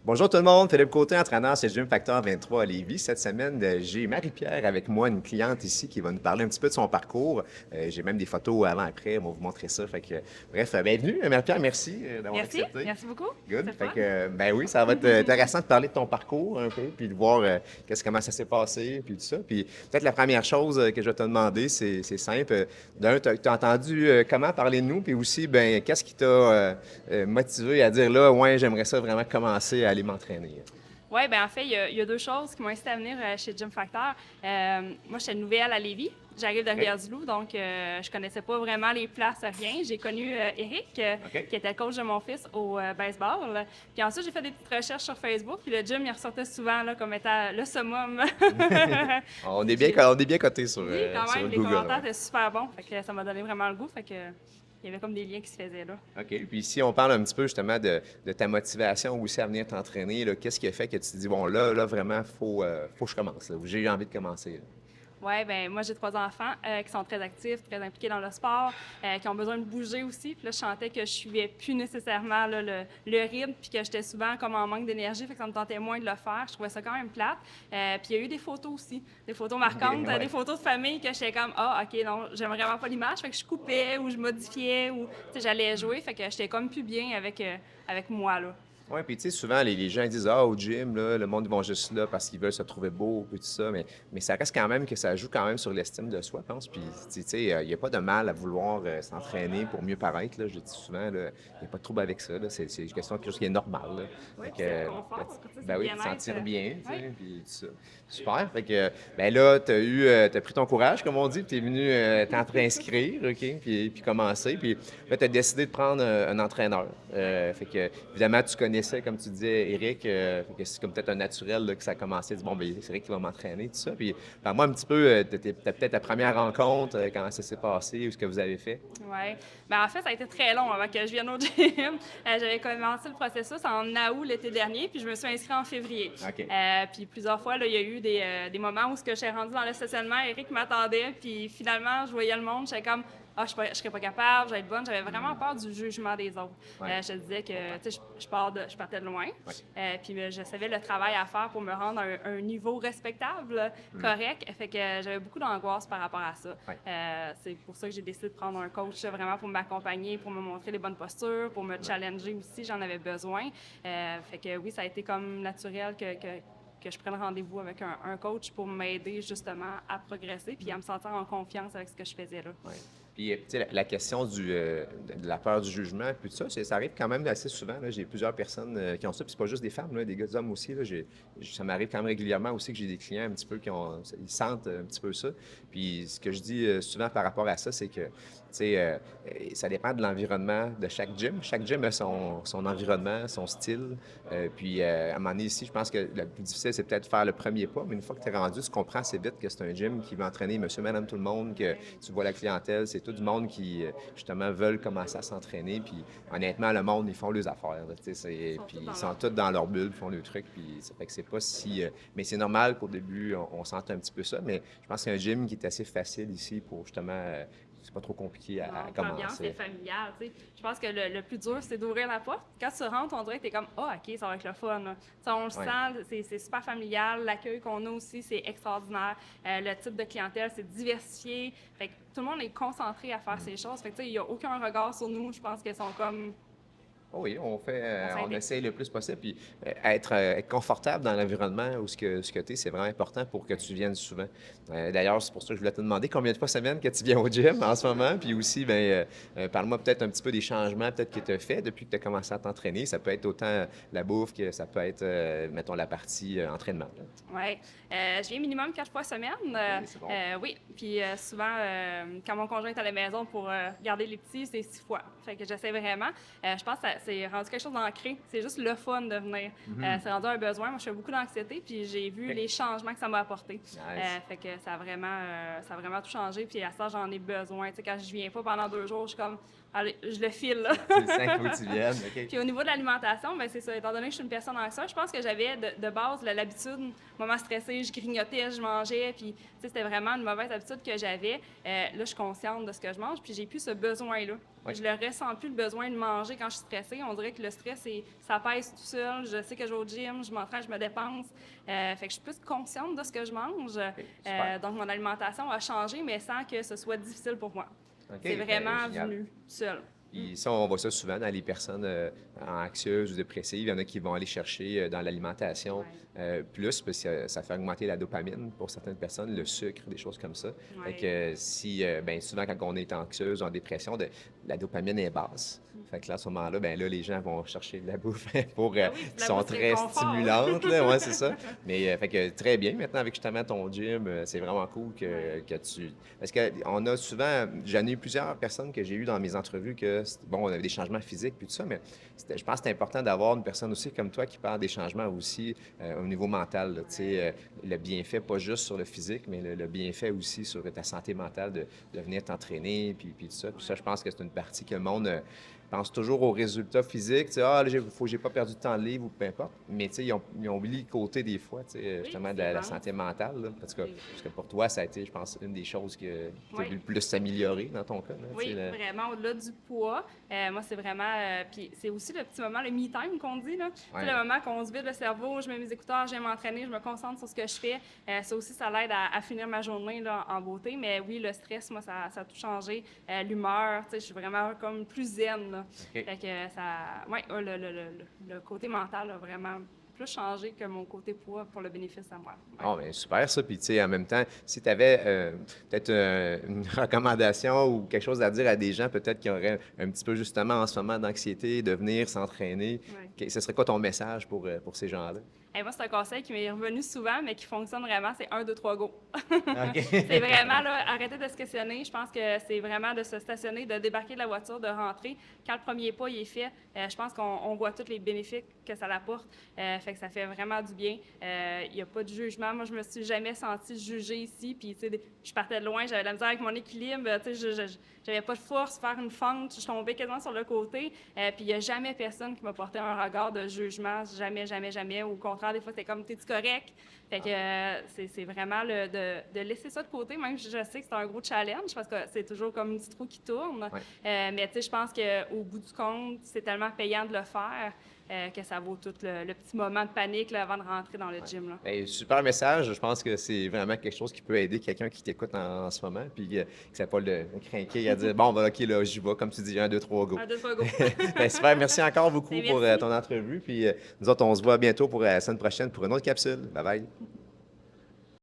Bonjour tout le monde, Philippe Côté, entraîneur chez Gym Factor 23 à Lévis. Cette semaine, j'ai Marie-Pierre avec moi, une cliente ici qui va nous parler un petit peu de son parcours. J'ai même des photos avant-après, on va vous montrer ça. Bref, bienvenue Marie-Pierre, merci d'avoir Merci, accepté. merci beaucoup. Good. C'est fun. Ben oui, ça va être intéressant de parler de ton parcours un peu, puis de voir comment ça s'est passé, puis tout ça. Puis peut-être la première chose que je vais te demander, c'est simple. D'un, tu as entendu comment parler de nous, puis aussi, ben, qu'est-ce qui t'a motivé à dire là, ouais, j'aimerais ça vraiment commencer à aller m'entraîner. Oui, ben en fait, il y a deux choses qui m'ont incité à venir chez Gym Factor. Moi, j'étais nouvelle à Lévis. J'arrive de OK? Rivière-du-Loup, donc je connaissais pas vraiment les places, rien. J'ai connu Eric, OK? qui était le coach de mon fils au baseball. Puis ensuite, j'ai fait des petites recherches sur Facebook, puis le gym, il ressortait souvent là, comme étant le summum. Puis, On est bien coté oui, quand sur même, les Google, commentaires ouais. étaient super bons. Fait que ça m'a donné vraiment le goût. Il y avait comme des liens qui se faisaient là. OK. Puis si on parle un petit peu justement de ta motivation aussi à venir t'entraîner, là, qu'est-ce qui a fait que tu te dis, bon, là vraiment, faut que je commence, là, ou j'ai envie de commencer, là. Oui, ben moi j'ai trois enfants qui sont très actifs, très impliqués dans le sport, qui ont besoin de bouger aussi. Puis là, je sentais que je suivais plus nécessairement là, le rythme, puis que j'étais souvent comme en manque d'énergie, fait que ça me tentait moins de le faire. Je trouvais ça quand même plate. Puis il y a eu des photos aussi, des photos OK, marquantes, des ouais. photos de famille que j'étais comme ah ok non, j'aime vraiment pas l'image, fait que je coupais ou je modifiais ou tu sais j'allais jouer, fait que j'étais comme plus bien avec moi là. Oui, puis tu sais, souvent, les gens disent, ah, au gym, là, le monde, ils vont juste là parce qu'ils veulent se trouver beau, puis tout ça, mais ça reste quand même que ça joue quand même sur l'estime de soi, je pense. Puis, tu sais, il n'y a pas de mal à vouloir s'entraîner pour mieux paraître, là. Je dis souvent, là, il n'y a pas de trouble avec ça, là. C'est une question de quelque chose qui est normal, là. Oui, Fait puis c'est le que, confort, tu sais, c'est ben le oui, te bien-être. sentir bien, tu Oui. sais, puis tout ça. Super. Ben là, t'as pris ton courage, comme on dit, puis t'es venu inscrire, OK, puis commencer. Puis là, t'as décidé de prendre un entraîneur. Évidemment, tu connaissais, comme tu disais, Eric, fait que c'est comme peut-être un naturel là, que ça a commencé. Bon, ben, c'est Eric qui va m'entraîner, tout ça. Puis, parle-moi un petit peu, t'as peut-être ta première rencontre, comment ça s'est passé, ou ce que vous avez fait. Oui. Ben, en fait, ça a été très long avant que je vienne au gym. J'avais commencé le processus en août l'été dernier, puis je me suis inscrite en février. OK. Puis plusieurs fois, là, il y a eu des moments où je suis rendue dans le stationnement, Eric m'attendait, puis finalement, je voyais le monde, j'étais comme ah, je serais pas capable, je vais être bonne. J'avais vraiment peur du jugement des autres. Ouais. Je te disais que tu sais, je partais de loin. Ouais. Puis je savais le travail à faire pour me rendre à un niveau respectable, correct. Fait que j'avais beaucoup d'angoisse par rapport à ça. Ouais. C'est pour ça que j'ai décidé de prendre un coach vraiment pour m'accompagner, pour me montrer les bonnes postures, pour me challenger aussi, j'en avais besoin. Fait que oui, ça a été comme naturel que je prenne rendez-vous avec un coach pour m'aider justement à progresser puis à me sentir en confiance avec ce que je faisais là. Ouais. Puis, tu sais, la question de la peur du jugement, puis tout ça, ça arrive quand même assez souvent. Là. J'ai plusieurs personnes qui ont ça, puis c'est pas juste des femmes, là, des gars, des hommes aussi. Là. Ça m'arrive quand même régulièrement aussi que j'ai des clients un petit peu ils sentent un petit peu ça. Puis, ce que je dis souvent par rapport à ça, c'est que, tu sais, ça dépend de l'environnement de chaque gym. Chaque gym a son environnement, son style. À un moment donné, ici, je pense que le plus difficile, c'est peut-être de faire le premier pas, mais une fois que tu es rendu, tu comprends assez vite que c'est un gym qui va entraîner monsieur, madame, tout le monde, que tu vois la clientèle, c'est tout du monde qui, justement, veulent commencer à s'entraîner. Puis, honnêtement, le monde, ils font leurs affaires. Là, puis, ils sont tous dans leur bulle, ils font leurs trucs. Puis, ça fait que c'est pas si. Mais c'est normal qu'au début, on sente un petit peu ça. Mais je pense qu'il y a un gym qui est assez facile ici pour, justement, c'est pas trop compliqué à Non, l'ambiance est commencer. familiale, tu sais. Je pense que le plus dur, c'est d'ouvrir la porte. Quand tu rentres, on dirait que t'es comme, ah, OK, ça va être le fun, là. Tu sais, on le Ouais. sent, c'est super familial. L'accueil qu'on a aussi, c'est extraordinaire. Le type de clientèle, c'est diversifié. Fait que tout le monde est concentré à faire ces choses. Fait que, tu sais, il n'y a aucun regard sur nous. Je pense qu'ils sont comme, Oh oui, on on s'invite. essaye le plus possible. Puis être confortable dans l'environnement où ce que tu es, c'est vraiment important pour que tu viennes souvent. D'ailleurs, c'est pour ça que je voulais te demander combien de fois semaine que tu viens au gym en ce moment. Puis aussi, parle-moi peut-être un petit peu des changements peut-être que tu as fait depuis que tu as commencé à t'entraîner. Ça peut être autant la bouffe que ça peut être, mettons, la partie entraînement, là. Oui. Je viens minimum 4 fois semaine. OK, c'est bon. Oui. Puis souvent, quand mon conjoint est à la maison pour garder les petits, c'est 6 fois. Fait que j'essaie vraiment. Je pense que c'est rendu quelque chose d'ancré. C'est juste le fun de venir. C'est rendu un besoin. Moi, je fais beaucoup d'anxiété, puis j'ai vu OK. les changements que ça m'a apporté. Nice. Fait que ça a vraiment tout changé. Puis à ça, j'en ai besoin. Tu sais, quand je viens pas pendant 2 jours, je suis comme, allez, je le file, là. Tu le sens qu'il faut que tu viennes, OK. Puis au niveau de l'alimentation, ben c'est ça. Étant donné que je suis une personne anxieuse, je pense que j'avais de base l'habitude, moment stressé, je grignotais, je mangeais, puis tu sais, c'était vraiment une mauvaise habitude que j'avais. Là, je suis consciente de ce que je mange, puis j'ai plus ce besoin-là. Oui. Je le ressens plus, le besoin de manger quand je suis stressée. On dirait que le stress, ça pèse tout seul. Je sais que je vais au gym, je m'entraîne, je me dépense. Fait que je suis plus consciente de ce que je mange. Super. Donc, mon alimentation a changé, mais sans que ce soit difficile pour moi. OK, C'est vraiment génial. venu seul. Puis ça, on voit ça souvent dans les personnes anxieuses ou dépressives. Il y en a qui vont aller chercher dans l'alimentation plus, parce que ça fait augmenter la dopamine pour certaines personnes, le sucre, des choses comme ça. Ouais. Fait que si, ben souvent quand on est anxieuse ou en dépression, la dopamine est basse. Fait que là, à ce moment-là, ben là, les gens vont chercher de la bouffe pour, Ah oui, qui la sont bouffe, c'est très le confort. stimulantes. Là, ouais, c'est ça. Mais fait que très bien. Maintenant, avec justement ton gym, c'est vraiment cool que tu... Parce qu'on a souvent... J'en ai eu plusieurs personnes que j'ai eues dans mes entrevues que, bon, on avait des changements physiques puis tout ça, mais je pense que c'est important d'avoir une personne aussi comme toi qui parle des changements aussi au niveau mental. Là, tu sais, le bienfait, pas juste sur le physique, mais le bienfait aussi sur ta santé mentale de venir t'entraîner puis tout ça. Puis ça, je pense que c'est une partie que le monde... pense toujours aux résultats physiques, tu sais, ah, là, j'ai pas perdu de temps de livre ou peu importe. Mais tu sais, ils ont oublié le côté des fois, tu sais, justement, de la santé mentale. Là, parce que pour toi, ça a été, je pense, une des choses qui a dû le plus s'améliorer dans ton cas. Là, oui, vraiment, au-delà du poids. Moi, c'est vraiment... puis c'est aussi le petit moment, le me-time qu'on dit, là. Tu sais, le moment qu'on se vide le cerveau, je mets mes écouteurs, je viens m'entraîner, je me concentre sur ce que je fais. Ça aussi, ça l'aide à finir ma journée là, en beauté. Mais oui, le stress, moi, ça a tout changé. L'humeur, tu sais, je suis vraiment comme plus zen, là. OK. Fait que ça... Oui, le côté mental a vraiment plus changé que mon côté poids pour le bénéfice à moi. Ouais. Oh, bien, super ça. Puis, tu sais, en même temps, si tu avais peut-être une recommandation ou quelque chose à dire à des gens, peut-être qui auraient un petit peu justement en ce moment d'anxiété, de venir s'entraîner, ce serait quoi ton message pour ces gens-là? Hey, moi, c'est un conseil qui m'est revenu souvent, mais qui fonctionne vraiment, c'est 1, 2, 3, go. OK. C'est vraiment, là, arrêter de se questionner. Je pense que c'est vraiment de se stationner, de débarquer de la voiture, de rentrer. Quand le premier pas il est fait, je pense qu'on voit tous les bénéfices que ça apporte. Fait que ça fait vraiment du bien. Il n'y a pas de jugement. Moi, je me suis jamais sentie jugée ici. Puis, tu sais, je partais de loin, j'avais de la misère avec mon équilibre. Tu sais, j'avais pas de force, faire une fente. Je tombais quasiment sur le côté. Puis, il n'y a jamais personne qui m'a porté un regard de jugement. Jamais, jamais, jamais. Au contraire, des fois, c'était comme, t'es-tu correct? Fait que c'est vraiment de laisser ça de côté. Même je sais que c'est un gros challenge parce que c'est toujours comme une petite roue qui tourne. Mais tu sais, je pense qu'au bout du compte, c'est tellement payant de le faire que ça vaut tout le petit moment de panique là, avant de rentrer dans le gym. Là. Bien, super message. Je pense que c'est vraiment quelque chose qui peut aider quelqu'un qui t'écoute en ce moment, puis que ça pas le craquer à dire bon, ben, OK, là, j'y vais, comme tu dis, 1, 2, 3, go. 1, 2, 3, go. Bien, super. Merci encore beaucoup Merci. pour ton entrevue. Puis nous autres, on se voit bientôt pour la semaine prochaine pour une autre capsule. Bye bye.